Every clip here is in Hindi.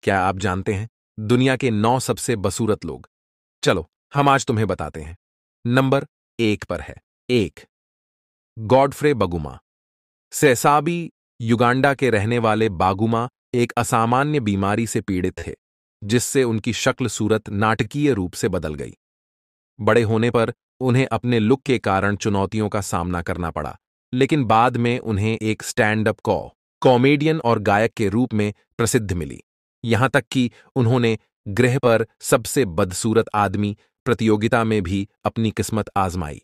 क्या आप जानते हैं दुनिया के 9 सबसे बदसूरत लोग? चलो, हम आज तुम्हें बताते हैं। नंबर 1 पर है। 1, गॉडफ्रे बगुमा। सेसाबी, युगांडा के रहने वाले बागुमा एक असामान्य बीमारी से पीड़ित थे, जिससे उनकी शक्ल सूरत नाटकीय रूप से बदल गई। बड़े होने पर उन्हें अपने लुक के कारण चुनौतियों का सामना करना पड़ा, लेकिन बाद में उन्हें एक स्टैंड अप कॉमेडियन और गायक के रूप में प्रसिद्धि मिली। यहां तक कि उन्होंने ग्रह पर सबसे बदसूरत आदमी प्रतियोगिता में भी अपनी किस्मत आजमाई।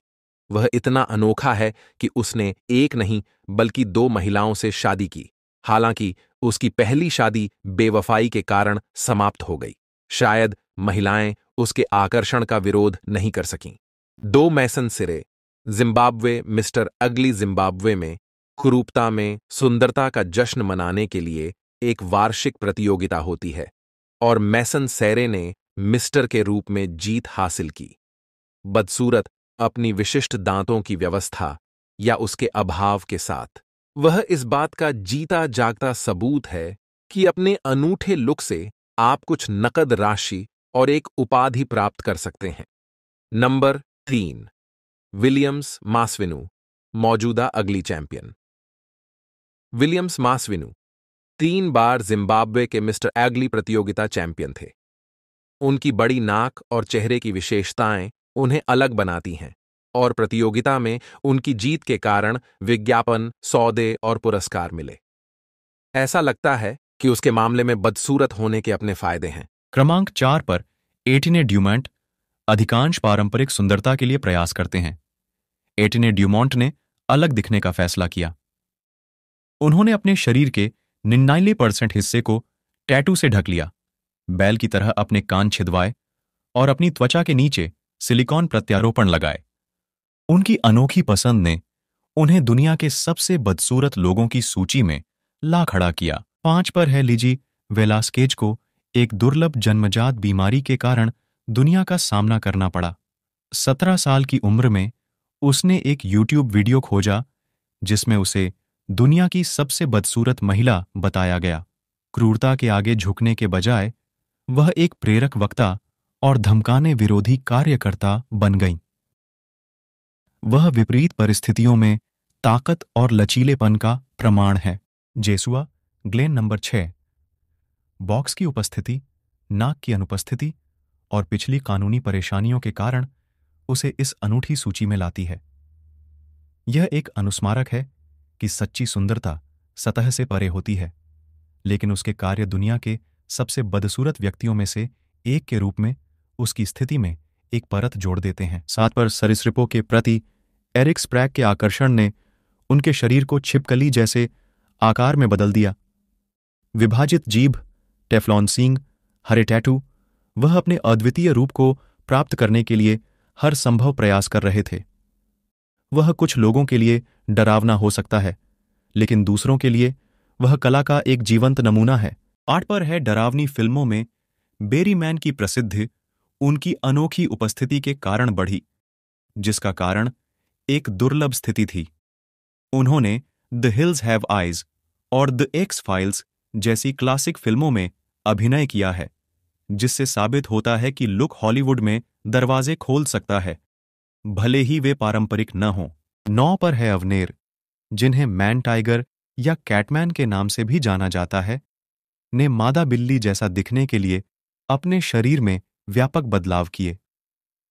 वह इतना अनोखा है कि उसने एक नहीं बल्कि 2 महिलाओं से शादी की। हालांकि उसकी पहली शादी बेवफाई के कारण समाप्त हो गई। शायद महिलाएं उसके आकर्षण का विरोध नहीं कर सकीं। 2 मैसन सिरे। जिम्बाब्वे मिस्टर अगली जिम्बाब्वे में कुरूपता में सुंदरता का जश्न मनाने के लिए एक वार्षिक प्रतियोगिता होती है और मैसन सैरे ने मिस्टर के रूप में जीत हासिल की। बदसूरत अपनी विशिष्ट दांतों की व्यवस्था या उसके अभाव के साथ, वह इस बात का जीता जागता सबूत है कि अपने अनूठे लुक से आप कुछ नकद राशि और एक उपाधि प्राप्त कर सकते हैं। नंबर 3, विलियम्स मास्विनु, मौजूदा अगली चैंपियन। विलियम्स मास्विनु 3 बार जिम्बाब्वे के मिस्टर एगली प्रतियोगिता चैंपियन थे। उनकी बड़ी नाक और चेहरे की विशेषताएं उन्हें अलग बनाती हैं और प्रतियोगिता में उनकी जीत के कारण विज्ञापन, सौदे और पुरस्कार मिले। ऐसा लगता है कि उसके मामले में बदसूरत होने के अपने फायदे हैं। क्रमांक 4 पर एटिने ड्यूमॉन्ट अधिकांश पारंपरिक सुंदरता के लिए प्रयास करते हैं। एटिने ड्यूमॉन्ट ने अलग दिखने का फैसला किया। उन्होंने अपने शरीर के 99% हिस्से को टैटू से ढक लिया, बैल की तरह अपने कान छिदवाए और अपनी त्वचा के नीचे सिलिकॉन प्रत्यारोपण लगाए। उनकी अनोखी पसंद ने उन्हें दुनिया के सबसे बदसूरत लोगों की सूची में ला खड़ा किया। 5 पर है लिजी वेलास्केज को एक दुर्लभ जन्मजात बीमारी के कारण दुनिया का सामना करना पड़ा। 17 साल की उम्र में उसने एक यूट्यूब वीडियो खोजा जिसमें उसे दुनिया की सबसे बदसूरत महिला बताया गया। क्रूरता के आगे झुकने के बजाय वह एक प्रेरक वक्ता और धमकाने विरोधी कार्यकर्ता बन गईं। वह विपरीत परिस्थितियों में ताकत और लचीलेपन का प्रमाण है। जेसुआ ग्लेन नंबर 6। बॉक्स की उपस्थिति, नाक की अनुपस्थिति और पिछली कानूनी परेशानियों के कारण उसे इस अनूठी सूची में लाती है। यह एक अनुस्मारक है कि सच्ची सुंदरता सतह से परे होती है, लेकिन उसके कार्य दुनिया के सबसे बदसूरत व्यक्तियों में से एक के रूप में उसकी स्थिति में एक परत जोड़ देते हैं। 7 पर सरीसृपों के प्रति एरिक स्प्रैग के आकर्षण ने उनके शरीर को छिपकली जैसे आकार में बदल दिया। विभाजित जीभ, टेफ्लॉन सींग, हरे टैटू, वह अपने अद्वितीय रूप को प्राप्त करने के लिए हर संभव प्रयास कर रहे थे। वह कुछ लोगों के लिए डरावना हो सकता है, लेकिन दूसरों के लिए वह कला का एक जीवंत नमूना है। 8 पर है डरावनी फिल्मों में बेरीमैन की प्रसिद्धि उनकी अनोखी उपस्थिति के कारण बढ़ी, जिसका कारण एक दुर्लभ स्थिति थी। उन्होंने द हिल्स हैव आइज और द एक्स फाइल्स जैसी क्लासिक फिल्मों में अभिनय किया है, जिससे साबित होता है कि लुक हॉलीवुड में दरवाजे खोल सकता है, भले ही वे पारंपरिक न हों। 9 पर है अवनेर, जिन्हें मैन टाइगर या कैटमैन के नाम से भी जाना जाता है, ने मादा बिल्ली जैसा दिखने के लिए अपने शरीर में व्यापक बदलाव किए।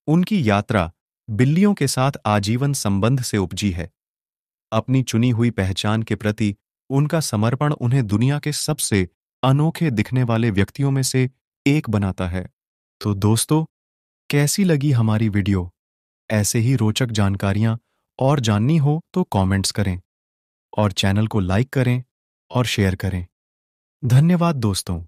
उनकी यात्रा बिल्लियों के साथ आजीवन संबंध से उपजी है। अपनी चुनी हुई पहचान के प्रति उनका समर्पण उन्हें दुनिया के सबसे अनोखे दिखने वाले व्यक्तियों में से एक बनाता है। तो दोस्तों, कैसी लगी हमारी वीडियो? ऐसे ही रोचक जानकारियां और जाननी हो तो कमेंट्स करें और चैनल को लाइक करें और शेयर करें। धन्यवाद दोस्तों।